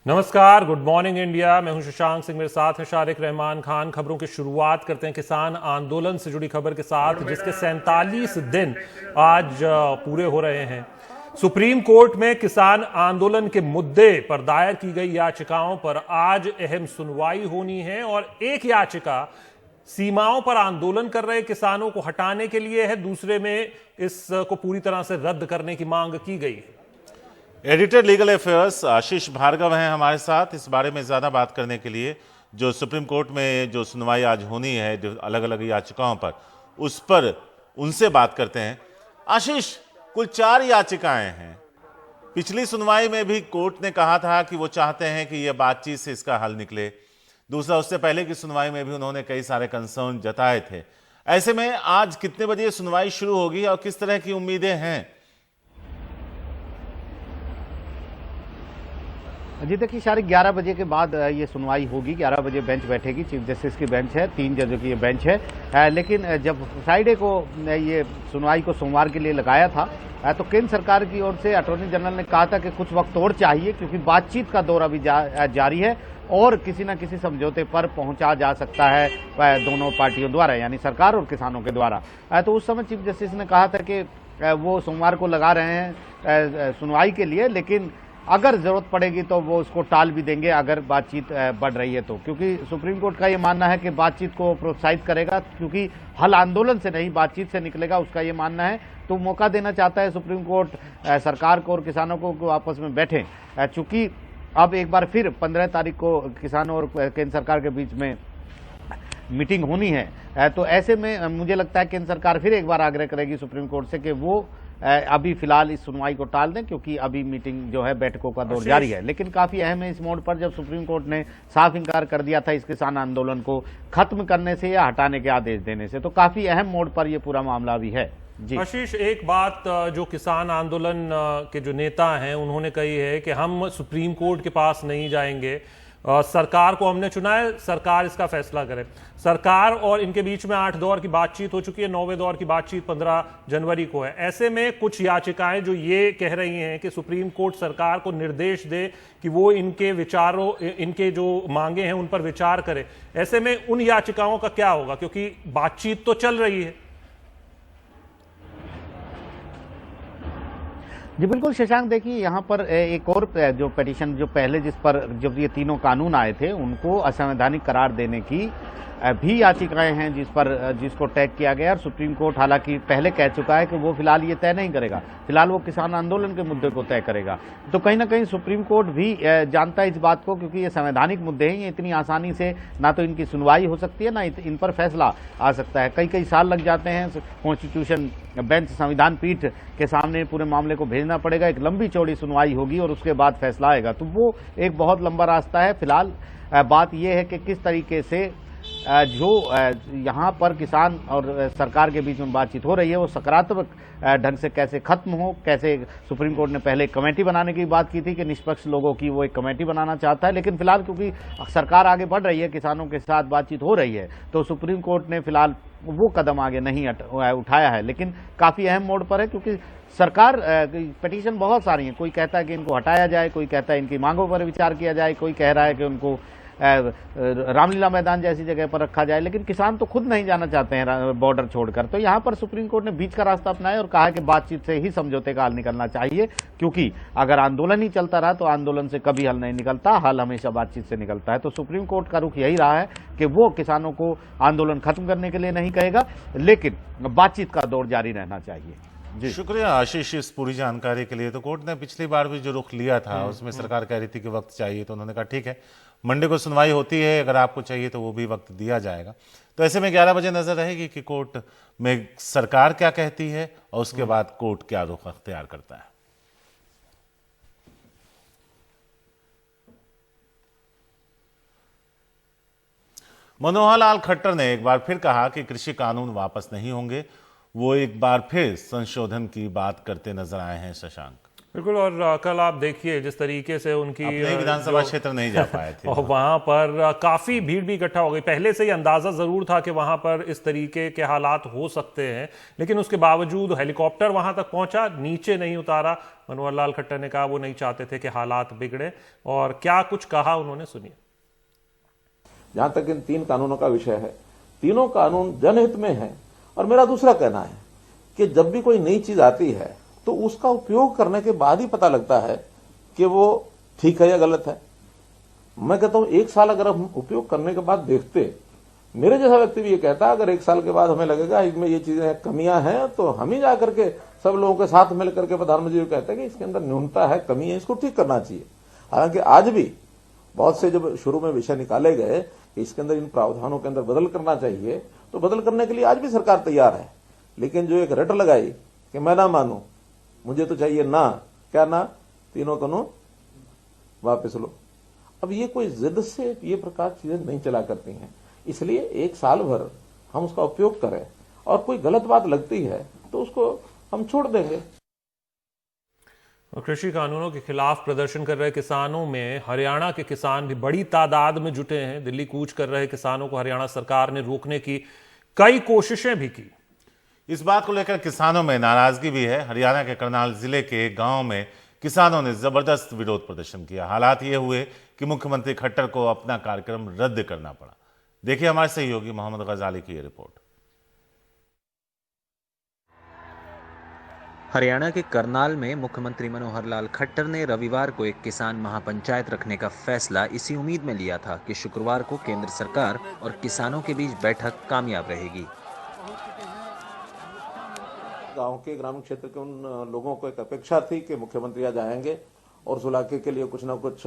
नमस्कार, good morning India. मैं हूं शशांक सिंह, मेरे साथ है शारिक रहमान खान। खबरों की शुरुआत करते हैं किसान आंदोलन से जुड़ी खबर के साथ, जिसके 47 दिन आज पूरे हो रहे हैं। सुप्रीम कोर्ट में किसान आंदोलन के मुद्दे पर दायर की गई याचिकाओं पर आज अहम सुनवाई होनी है और एक याचिका सीमाओं पर आंदोलन कर रहे किसानों को हटाने के लिए है, दूसरे में इसको पूरी तरह से रद्द करने की मांग की गई है। एडिटर लीगल अफेयर्स आशीष भार्गव हैं हमारे साथ इस बारे में ज़्यादा बात करने के लिए। जो सुप्रीम कोर्ट में जो सुनवाई आज होनी है जो अलग अलग याचिकाओं पर, उस पर उनसे बात करते हैं। आशीष, कुल 4 याचिकाएं हैं। पिछली सुनवाई में भी कोर्ट ने कहा था कि वो चाहते हैं कि यह बातचीत से इसका हल निकले। दूसरा, उससे पहले की सुनवाई में भी उन्होंने कई सारे कंसर्न जताए थे। ऐसे में आज कितने बजे सुनवाई शुरू होगी और किस तरह की उम्मीदें हैं? जी देखिए शारिक, 11 बजे के बाद ये सुनवाई होगी। 11 बजे बेंच बैठेगी, चीफ जस्टिस की बेंच है, 3 जजों की ये बेंच है। लेकिन जब फ्राइडे को ये सुनवाई को सोमवार के लिए लगाया था, तो केंद्र सरकार की ओर से अटॉर्नी जनरल ने कहा था कि कुछ वक्त और चाहिए, क्योंकि बातचीत का दौर अभी जारी है और किसी न किसी समझौते पर पहुंचा जा सकता है दोनों पार्टियों द्वारा, यानी सरकार और किसानों के द्वारा। तो उस समय चीफ जस्टिस ने कहा था कि वो सोमवार को लगा रहे हैं सुनवाई के लिए, लेकिन अगर जरूरत पड़ेगी तो वो उसको टाल भी देंगे अगर बातचीत बढ़ रही है तो, क्योंकि सुप्रीम कोर्ट का ये मानना है कि बातचीत को प्रोत्साहित करेगा, क्योंकि हल आंदोलन से नहीं बातचीत से निकलेगा, उसका ये मानना है। तो मौका देना चाहता है सुप्रीम कोर्ट सरकार को और किसानों को आपस में बैठें, चूंकि अब एक बार फिर 15 तारीख को किसानों और केंद्र सरकार के बीच में मीटिंग होनी है। तो ऐसे में मुझे लगता है केंद्र सरकार फिर एक बार आग्रह करेगी सुप्रीम कोर्ट से कि वो अभी फिलहाल इस सुनवाई को टाल दें, क्योंकि अभी मीटिंग जो है बैठकों का दौर जारी है। लेकिन काफी अहम है इस मोड़ पर जब सुप्रीम कोर्ट ने साफ इंकार कर दिया था इस किसान आंदोलन को खत्म करने से या हटाने के आदेश देने से, तो काफी अहम मोड़ पर यह पूरा मामला भी है। जी आशीष, एक बात जो किसान आंदोलन के जो नेता हैं उन्होंने कही है कि हम सुप्रीम कोर्ट के पास नहीं जाएंगे, सरकार को हमने चुना है, सरकार इसका फैसला करे। सरकार और इनके बीच में 8 दौर की बातचीत हो चुकी है, 9वें दौर की बातचीत 15 जनवरी को है। ऐसे में कुछ याचिकाएं जो ये कह रही हैं कि सुप्रीम कोर्ट सरकार को निर्देश दे कि वो इनके विचारों, इनके जो मांगे हैं उन पर विचार करे। ऐसे में उन याचिकाओं का क्या होगा, क्योंकि बातचीत तो चल रही है। जी बिल्कुल शशांक, देखिए यहाँ पर एक और जो पिटीशन जो पहले जिस पर जब ये तीनों कानून आए थे उनको असंवैधानिक करार देने की भी याचिकाएं हैं जिसको टैग किया गया। और सुप्रीम कोर्ट हालांकि पहले कह चुका है कि वो फिलहाल ये तय नहीं करेगा, फिलहाल वो किसान आंदोलन के मुद्दे को तय करेगा। तो कहीं ना कहीं सुप्रीम कोर्ट भी जानता है इस बात को, क्योंकि ये संवैधानिक मुद्दे हैं, ये इतनी आसानी से ना तो इनकी सुनवाई हो सकती है ना इन पर फैसला आ सकता है। कई साल लग जाते हैं, कॉन्स्टिट्यूशन बेंच, संविधान पीठ के सामने पूरे मामले को भेजना पड़ेगा, एक लंबी चौड़ी सुनवाई होगी और उसके बाद फैसला आएगा। तो वो एक बहुत लंबा रास्ता है। फिलहाल बात यह है कि किस तरीके से जो यहाँ पर किसान और सरकार के बीच में बातचीत हो रही है वो सकारात्मक ढंग से कैसे खत्म हो, कैसे। सुप्रीम कोर्ट ने पहले एक कमेटी बनाने की बात की थी कि निष्पक्ष लोगों की वो एक कमेटी बनाना चाहता है, लेकिन फिलहाल क्योंकि सरकार आगे बढ़ रही है, किसानों के साथ बातचीत हो रही है, तो सुप्रीम कोर्ट ने फिलहाल वो कदम आगे नहीं उठाया है। लेकिन काफी अहम मोड़ पर है, क्योंकि सरकार पिटीशन बहुत सारी हैं। कोई कहता है कि इनको हटाया जाए, कोई कहता है इनकी मांगों पर विचार किया जाए, कोई कह रहा है कि उनको रामलीला मैदान जैसी जगह पर रखा जाए, लेकिन किसान तो खुद नहीं जाना चाहते हैं बॉर्डर छोड़कर। तो यहाँ पर सुप्रीम कोर्ट ने बीच का रास्ता अपनाया और कहा कि बातचीत से ही समझौते का हल निकलना चाहिए, क्योंकि अगर आंदोलन ही चलता रहा तो आंदोलन से कभी हल नहीं निकलता, हल हमेशा बातचीत से निकलता है। तो सुप्रीम कोर्ट का रुख यही रहा है कि वो किसानों को आंदोलन खत्म करने के लिए नहीं कहेगा, लेकिन बातचीत का दौर जारी रहना चाहिए। शुक्रिया आशीष इस पूरी जानकारी के लिए। तो कोर्ट ने पिछली बार भी जो रुख लिया था उसमें सरकार कह रही थी कि वक्त चाहिए, तो उन्होंने कहा ठीक है, मंडे को सुनवाई होती है, अगर आपको चाहिए तो वो भी वक्त दिया जाएगा। तो ऐसे में 11 बजे नजर रहेगी कि कोर्ट में सरकार क्या कहती है और उसके बाद कोर्ट क्या रुख अख्तियार करता है। मनोहर लाल खट्टर ने एक बार फिर कहा कि कृषि कानून वापस नहीं होंगे। वो एक बार फिर संशोधन की बात करते नजर आए हैं शशांक। बिल्कुल। और कल आप देखिए जिस तरीके से उनकी अपने विधानसभा क्षेत्र नहीं जा पाए थे और वहां पर काफी भीड़ भी इकट्ठा हो गई। पहले से ही अंदाजा जरूर था कि वहां पर इस तरीके के हालात हो सकते हैं, लेकिन उसके बावजूद हेलीकॉप्टर वहां तक पहुंचा, नीचे नहीं उतारा। मनोहर लाल खट्टर ने कहा वो नहीं चाहते थे कि हालात बिगड़े, और क्या कुछ कहा उन्होंने, सुनिए। जहां तक इन 3 कानूनों का विषय है, तीनों कानून जनहित में हैं। और मेरा दूसरा कहना है कि जब भी कोई नई चीज आती है तो उसका उपयोग करने के बाद ही पता लगता है कि वो ठीक है या गलत है। मैं कहता हूं 1 साल अगर हम उपयोग करने के बाद देखते, मेरे जैसा व्यक्ति भी ये कहता है, अगर 1 साल के बाद हमें लगेगा इसमें ये चीजें कमियां हैं, तो हम ही जाकर के सब लोगों के साथ मिलकर के प्रधानमंत्री जी कहते हैं कि इसके अंदर न्यूनता है, कमी है, इसको ठीक करना चाहिए। हालांकि आज भी बहुत से जब शुरू में विषय निकाले गए कि इसके अंदर इन प्रावधानों के अंदर बदल करना चाहिए, तो बदल करने के लिए आज भी सरकार तैयार है। लेकिन जो एक रट लगाई कि मैं ना मानूं, मुझे तो चाहिए ना, क्या ना, तीनों कानून वापस लो। अब ये कोई जिद से ये प्रकार चीजें नहीं चला करती हैं, इसलिए 1 साल भर हम उसका उपयोग करें, और कोई गलत बात लगती है तो उसको हम छोड़ देंगे। और कृषि कानूनों के खिलाफ प्रदर्शन कर रहे किसानों में हरियाणा के किसान भी बड़ी तादाद में जुटे हैं। दिल्ली कूच कर रहे किसानों को हरियाणा सरकार ने रोकने की कई कोशिशें भी की। इस बात को लेकर किसानों में नाराजगी भी है। हरियाणा के करनाल जिले के एक गांव में किसानों ने जबरदस्त विरोध प्रदर्शन किया। हालात ये हुए कि मुख्यमंत्री खट्टर को अपना कार्यक्रम रद्द करना पड़ा। देखिए हमारे सहयोगी मोहम्मद गजाली की ये रिपोर्ट। हरियाणा के करनाल में मुख्यमंत्री मनोहर लाल खट्टर ने रविवार को एक किसान महापंचायत रखने का फैसला इसी उम्मीद में लिया था कि शुक्रवार को केंद्र सरकार और किसानों के बीच बैठक कामयाब रहेगी। गांव के ग्रामीण क्षेत्र के उन लोगों को एक अपेक्षा थी कि मुख्यमंत्री आज आएंगे और उस इलाके के लिए कुछ न कुछ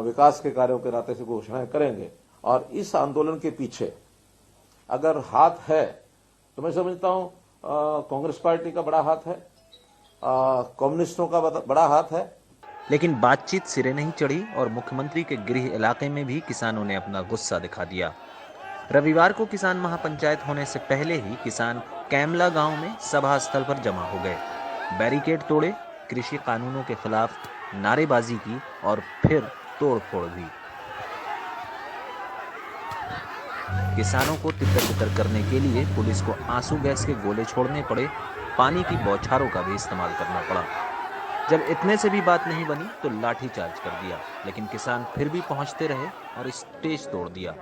विकास के कार्यों के नाते से घोषणाएं करेंगे। और इस आंदोलन के पीछे अगर हाथ है तो मैं समझता हूं कांग्रेस पार्टी का बड़ा हाथ है, कम्युनिस्टों का बड़ा हाथ है। लेकिन बातचीत सिरे नहीं चढ़ी और मुख्यमंत्री के गृह इलाके में भी किसानों ने अपना गुस्सा दिखा दिया। रविवार को किसान महापंचायत होने से पहले ही किसान कैमला गांव में सभा स्थल पर जमा हो गए, बैरिकेड तोड़े, कृषि कानूनों के खिलाफ नारेबाजी की और फिर तोड़फोड़ भी। किसानों को तितर-बितर करने के लिए पुलिस को आंसू गैस के गोले छोड़ने पड़े, पानी की बौछारों का भी इस्तेमाल करना पड़ा। जब इतने से भी बात नहीं बनी तो लाठीचार्ज कर दिया, लेकिन किसान फिर भी पहुंचते रहे और स्टेज तोड़ दिया।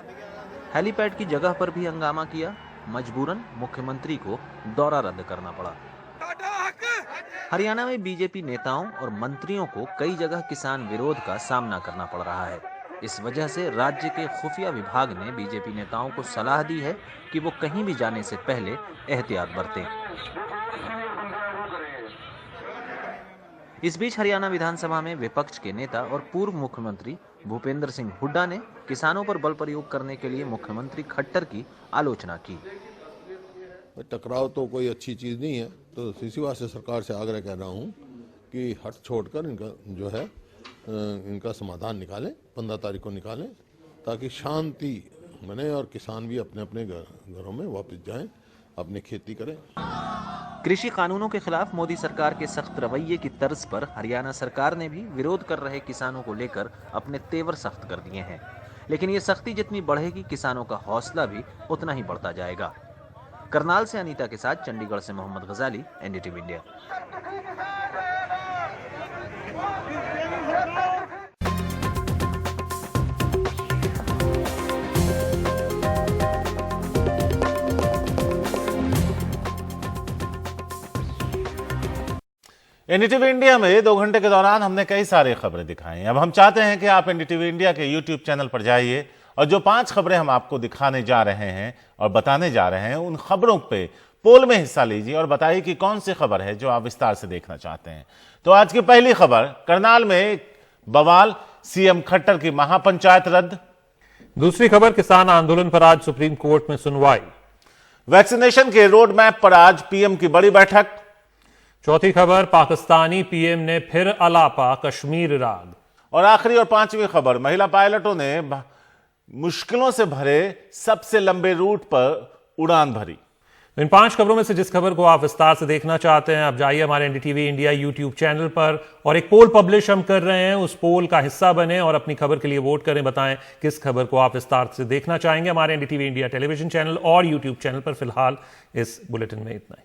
हेलीपैड की जगह पर भी हंगामा किया, मजबूरन मुख्यमंत्री को दौरा रद्द करना पड़ा। हरियाणा में बीजेपी नेताओं और मंत्रियों को कई जगह किसान विरोध का सामना करना पड़ रहा है। इस वजह से राज्य के खुफिया विभाग ने बीजेपी नेताओं को सलाह दी है कि वो कहीं भी जाने से पहले एहतियात बरतें। इस बीच हरियाणा विधानसभा में विपक्ष के नेता और पूर्व मुख्यमंत्री भूपेंद्र सिंह हुड्डा ने किसानों पर बल प्रयोग करने के लिए मुख्यमंत्री खट्टर की आलोचना की। टकराव तो कोई अच्छी चीज नहीं है, तो इसी वास्ते सरकार से आग्रह कर रहा हूं कि हट छोड़कर इनका जो है इनका समाधान निकालें, 15 तारीख को निकालें, ताकि शांति बने और किसान भी अपने अपने घरों में वापस जाएं, अपनी खेती करें। कृषि कानूनों के खिलाफ मोदी सरकार के सख्त रवैये की तर्ज पर हरियाणा सरकार ने भी विरोध कर रहे किसानों को लेकर अपने तेवर सख्त कर दिए हैं। लेकिन ये सख्ती जितनी बढ़ेगी, किसानों का हौसला भी उतना ही बढ़ता जाएगा। करनाल से अनीता के साथ चंडीगढ़ से मोहम्मद गजाली, एनडीटीवी इंडिया। एनडीटीवी इंडिया में 2 घंटे के दौरान हमने कई सारी खबरें दिखाई हैं। अब हम चाहते हैं कि आप एनडीटीवी इंडिया के यूट्यूब चैनल पर जाइए और जो 5 खबरें हम आपको दिखाने जा रहे हैं और बताने जा रहे हैं, उन खबरों पे पोल में हिस्सा लीजिए और बताइए कि कौन सी खबर है जो आप विस्तार से देखना चाहते हैं। तो आज की पहली खबर, करनाल में बवाल, सीएम खट्टर की महापंचायत रद्द। दूसरी खबर, किसान आंदोलन पर आज सुप्रीम कोर्ट में सुनवाई। वैक्सीनेशन के रोड मैप पर आज पीएम की बड़ी बैठक। चौथी खबर, पाकिस्तानी पीएम ने फिर अलापा कश्मीर राग। और आखिरी और 5वीं खबर, महिला पायलटों ने मुश्किलों से भरे सबसे लंबे रूट पर उड़ान भरी। इन 5 खबरों में से जिस खबर को आप विस्तार से देखना चाहते हैं, आप जाइए हमारे एनडीटीवी इंडिया यूट्यूब चैनल पर और एक पोल पब्लिश हम कर रहे हैं, उस पोल का हिस्सा बने और अपनी खबर के लिए वोट करें। बताएं किस खबर को आप विस्तार से देखना चाहेंगे। हमारे एनडीटीवी इंडिया टेलीविजन चैनल और यूट्यूब चैनल पर फिलहाल इस बुलेटिन में इतना ही।